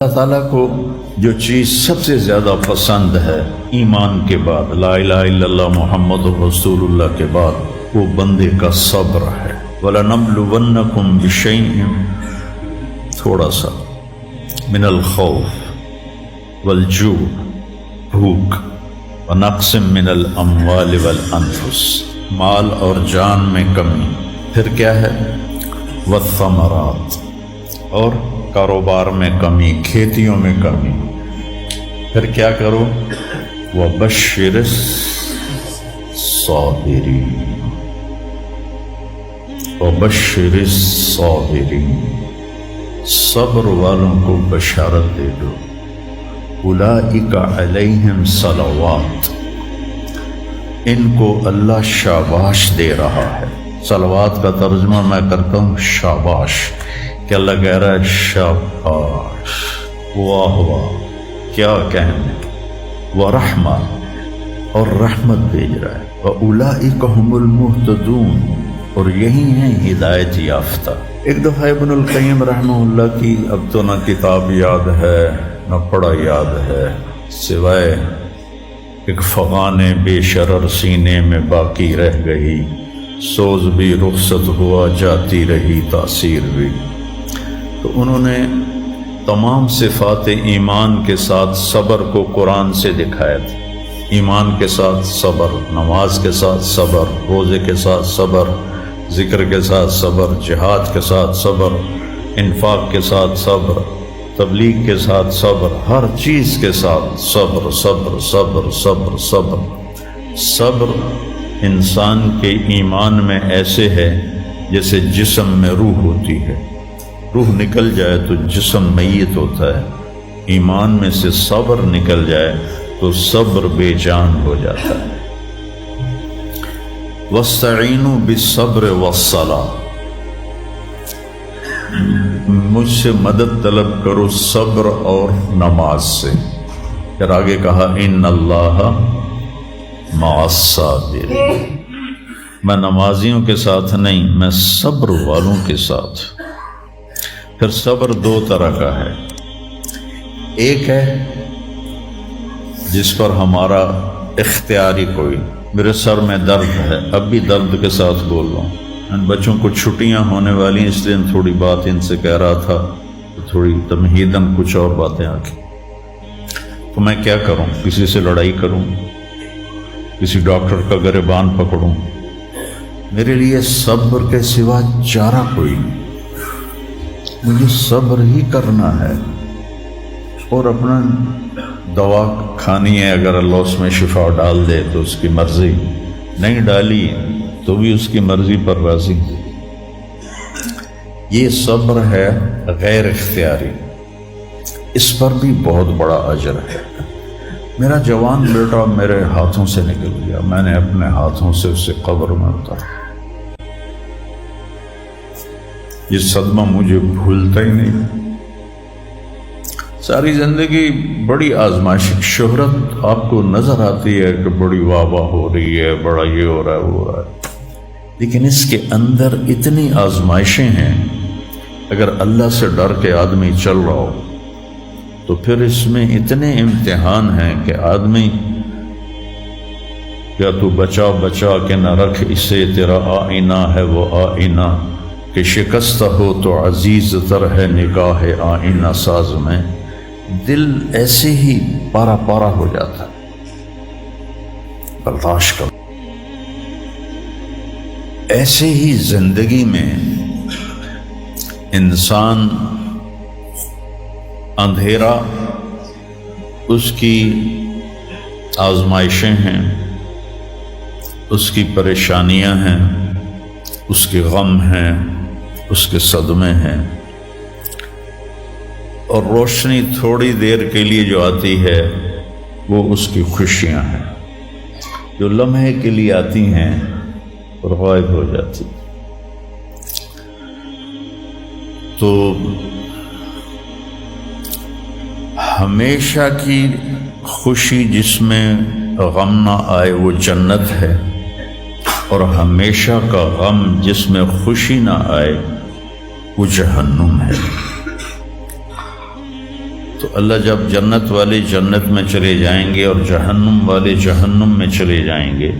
اللہ تعالیٰ کو جو چیز سب سے زیادہ پسند ہے ایمان کے بعد، لا الہ الا اللہ محمد رسول اللہ کے بعد، وہ بندے کا صبر ہے۔ وَلَنَبْلُوَنَّكُمْ بِشَيْءٍ، تھوڑا سا، من الخوف والجوع، بھوک، وَنَقْصٍ مِّنَ الْأَمْوَالِ وَالْأَنفُسِ، مال اور جان میں کمی، پھر کیا ہے، وَالثَّمَرَاتِ، اور کاروبار میں کمی، کھیتیوں میں کمی، پھر کیا کرو، وَبَشِّرِ الصَّابِرِينَ، وَبَشِّرِ الصَّابِرِينَ، صبر والوں کو بشارت دے دو۔ اولئک علیہم صلوات، ان کو اللہ شاباش دے رہا ہے۔ صلوات کا ترجمہ میں کرتا ہوں شاباش، کہ اللہ کہہ رہا ہے شاباش، واہ واہ، کیا کہنے، ورحمہ، اور رحمت بھیج رہا ہے، وَأُولَئِكَ هُمُ الْمُهْتَدُونَ، اور یہی ہیں ہدایت یافتہ۔ ایک دفعہ ابن القیم رحمہ اللہ کی اب تو نہ کتاب یاد ہے نہ پڑھا یاد ہے، سوائے ایک فغان بے شرر سینے میں باقی رہ گئی، سوز بھی رخصت ہوا جاتی رہی تاثیر بھی۔ تو انہوں نے تمام صفات ایمان کے ساتھ صبر کو قرآن سے دکھایا تھا۔ ایمان کے ساتھ صبر، نماز کے ساتھ صبر، روزے کے ساتھ صبر، ذکر کے ساتھ صبر، جہاد کے ساتھ صبر، انفاق کے ساتھ صبر، تبلیغ کے ساتھ صبر، ہر چیز کے ساتھ صبر صبر صبر صبر صبر۔ صبر انسان کے ایمان میں ایسے ہے جیسے جسم میں روح ہوتی ہے، روح نکل جائے تو جسم میت ہوتا ہے، ایمان میں سے صبر نکل جائے تو صبر بے جان ہو جاتا ہے۔ وَاسْتَعِینُوا بِالصَّبْرِ وَالصَّلَاةِ، مجھ سے مدد طلب کرو صبر اور نماز سے۔ پھر آگے کہا اِنَّ اللَّهَ مَعَ الصَّابِرِينَ، میں نمازیوں کے ساتھ نہیں، میں صبر والوں کے ساتھ۔ پھر صبر دو طرح کا ہے، ایک ہے جس پر ہمارا اختیاری کوئی، میرے سر میں درد ہے، اب بھی درد کے ساتھ بول رہا ہوں، ان بچوں کو چھٹیاں ہونے والی اس لیے تھوڑی بات ان سے کہہ رہا تھا، تھوڑی تمہیداً کچھ اور باتیں آ گئی، تو میں کیا کروں، کسی سے لڑائی کروں، کسی ڈاکٹر کا گریبان پکڑوں؟ میرے لیے صبر کے سوا چارہ کوئی نہیں، مجھے صبر ہی کرنا ہے، اور اپنا دوا کھانی ہے، اگر اللہ اس میں شفا ڈال دے تو اس کی مرضی، نہیں ڈالی تو بھی اس کی مرضی پر راضی۔ یہ صبر ہے غیر اختیاری، اس پر بھی بہت بڑا اجر ہے۔ میرا جوان بیٹا میرے ہاتھوں سے نکل گیا، میں نے اپنے ہاتھوں سے اسے قبر میں اتارا، یہ صدمہ مجھے بھولتا ہی نہیں۔ ساری زندگی بڑی آزمائش، شہرت آپ کو نظر آتی ہے کہ بڑی واہ واہ ہو رہی ہے، بڑا یہ ہو رہا ہے وہ ہو رہا ہے، لیکن اس کے اندر اتنی آزمائشیں ہیں، اگر اللہ سے ڈر کے آدمی چل رہا ہو تو پھر اس میں اتنے امتحان ہیں کہ آدمی کیا تو بچا بچا کے نہ رکھ اسے، تیرا آئینہ ہے وہ آئینہ، کہ شکستہ ہو تو عزیز تر ہے نگاہ آئینہ ساز میں۔ دل ایسے ہی پارا پارا ہو جاتا ہے، برداشت کرو۔ ایسے ہی زندگی میں انسان اندھیرا اس کی آزمائشیں ہیں، اس کی پریشانیاں ہیں، اس کے غم ہیں، اس کے صدمے ہیں، اور روشنی تھوڑی دیر کے لیے جو آتی ہے وہ اس کی خوشیاں ہیں، جو لمحے کے لیے آتی ہیں اور غائب ہو جاتی۔ تو ہمیشہ کی خوشی جس میں غم نہ آئے وہ جنت ہے، اور ہمیشہ کا غم جس میں خوشی نہ آئے وہ جہنم ہے۔ تو اللہ جب جنت والے جنت میں چلے جائیں گے اور جہنم والے جہنم میں چلے جائیں گے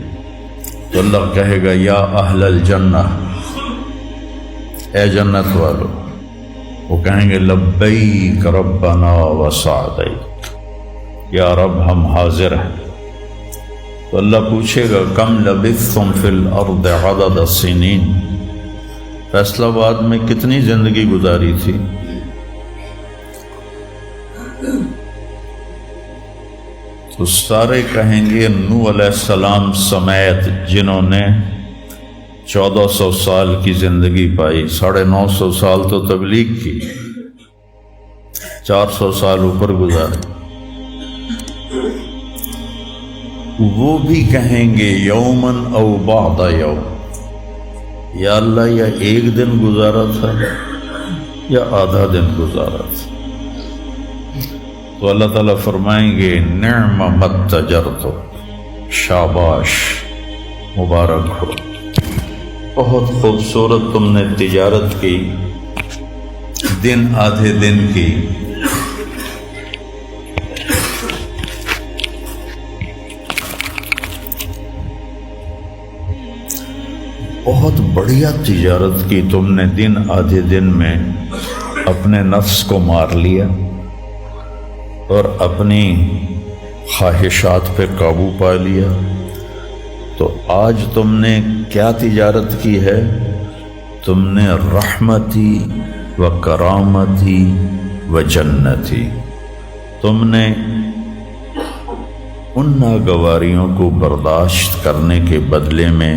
تو اللہ کہے گا یا اہل الجنہ، اے جنت والو، وہ کہیں گے لبیک ربنا وسعدیک، یا رب ہم حاضر ہیں۔ تو اللہ پوچھے گا کم لبثتم فی الارض عدد السنین، فیصلہ آباد میں کتنی زندگی گزاری تھی؟ تو سارے کہیں گے نوح علیہ السلام سمیت جنہوں نے 1400 سال کی زندگی پائی، 950 سال تو تبلیغ کی، 400 سال اوپر گزارے، وہ بھی کہیں گے یومن او بعد یوم، یا اللہ یا ایک دن گزارا تھا یا آدھا دن گزارا تھا۔ تو اللہ تعالیٰ فرمائیں گے نعم متجرتو، شاباش، مبارک ہو، بہت خوبصورت تم نے تجارت کی، دن آدھے دن کی، بہت بڑھیا تجارت کی تم نے، دن آدھے دن میں اپنے نفس کو مار لیا اور اپنی خواہشات پہ قابو پا لیا۔ تو آج تم نے کیا تجارت کی ہے؟ تم نے رحمتی و کرامتی و جنتی، تم نے ان ناگواریوں کو برداشت کرنے کے بدلے میں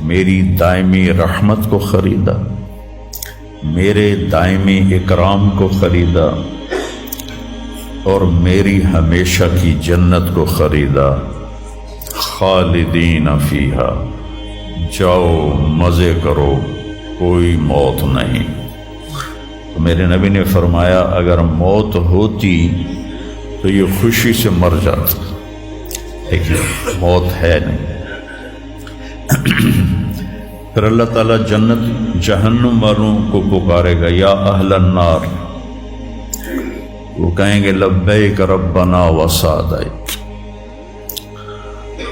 میری دائمی رحمت کو خریدا، میرے دائمی اکرام کو خریدا، اور میری ہمیشہ کی جنت کو خریدا۔ خالدین فیہا، جاؤ مزے کرو، کوئی موت نہیں۔ تو میرے نبی نے فرمایا اگر موت ہوتی تو یہ خوشی سے مر جاتا، لیکن موت ہے نہیں۔ پھر اللہ تعالیٰ جنت جہنم والوں کو پکارے گا یا اہل النار، وہ کہیں گے لبیک ربنا وسعدیک۔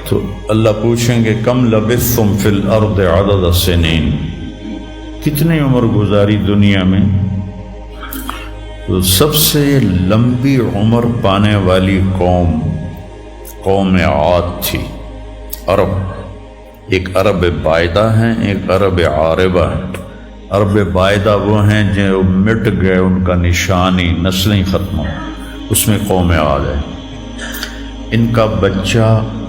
تو اللہ پوچھیں گے کم لبثتم فی الارض عدد السنین، کتنی عمر گزاری دنیا میں؟ تو سب سے لمبی عمر پانے والی قوم عاد تھی، عرب۔ ایک عرب بائدہ ہیں، ایک عرب عاربہ ہیں۔ عرب بائدہ وہ ہیں جو مٹ گئے، ان کا نشانی نسلیں ختم ہو، اس میں قوم عاد ہے۔ ان کا بچہ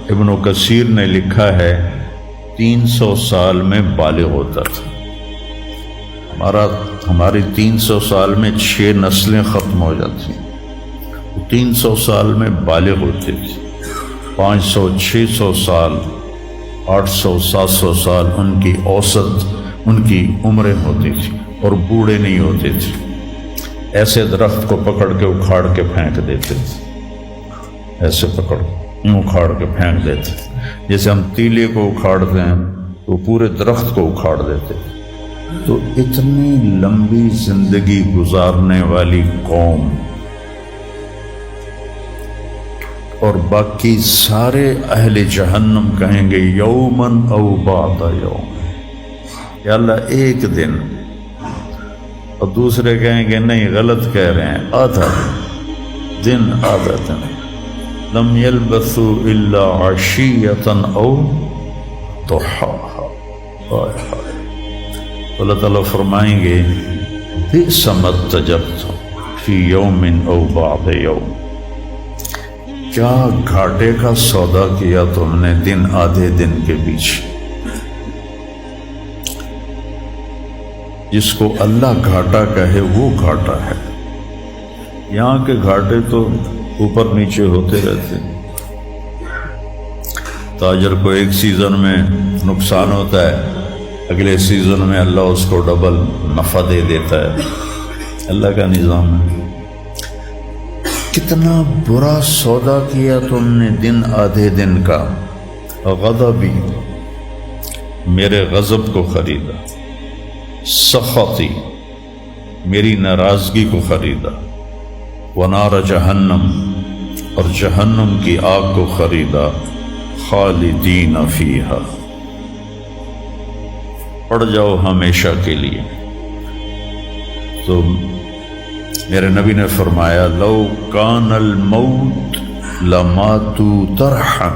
ابن کثیر نے لکھا ہے 300 سال میں بالغ ہوتا تھا۔ ہماری 300 سال میں 6 نسلیں ختم ہو جاتی، 300 سال میں بالغ ہوتے تھے۔ 500 600 سال 800 700 سال ان کی اوسط ان کی عمریں ہوتی تھی، اور بوڑھے نہیں ہوتے تھے۔ ایسے درخت کو پکڑ کے اکھاڑ کے پھینک دیتے تھے، ایسے پکڑ یوں اکھاڑ کے پھینک دیتے، جیسے ہم تیلے کو اکھاڑتے ہیں تو پورے درخت کو اکھاڑ دیتے۔ تو اتنی لمبی زندگی گزارنے والی قوم، اور باقی سارے اہل جہنم کہیں گے یومن او بعد یوم، یا اللہ ایک دن، اور دوسرے کہیں گے نہیں غلط کہہ رہے ہیں، آدھا دن، آدھا دن۔ لم یلبثوا الا عشیۃ او ضحاها۔ اللہ تعالیٰ فرمائیں گے بئس ما اتجرتم فی یوم او بعد یوم، کیا گھاٹے کا سودا کیا تم نے دن آدھے دن کے بیچ۔ جس کو اللہ گھاٹا کہے وہ گھاٹا ہے، یہاں کے گھاٹے تو اوپر نیچے ہوتے رہتے۔ تاجر کو ایک سیزن میں نقصان ہوتا ہے، اگلے سیزن میں اللہ اس کو ڈبل نفع دے دیتا ہے، اللہ کا نظام ہے۔ کتنا برا سودا کیا تم نے دن آدھے دن کا۔ غضبی، میرے غضب کو خریدا، سخطی، میری ناراضگی کو خریدا، ونار جہنم، اور جہنم کی آگ کو خریدا، خالدین فیہا، پڑ جاؤ ہمیشہ کے لیے۔ تو میرے نبی نے فرمایا لو کان الموت لماتوا طرحا،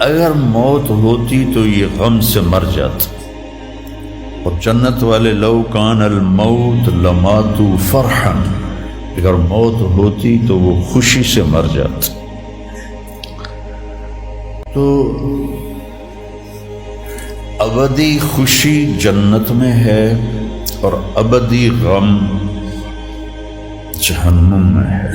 اگر موت ہوتی تو یہ غم سے مر جاتے، اور جنت والے لو کان الموت لماتوا فرحا، اگر موت ہوتی تو وہ خوشی سے مر جاتے۔ تو ابدی خوشی جنت میں ہے اور ابدی غم جہنم میں ہے۔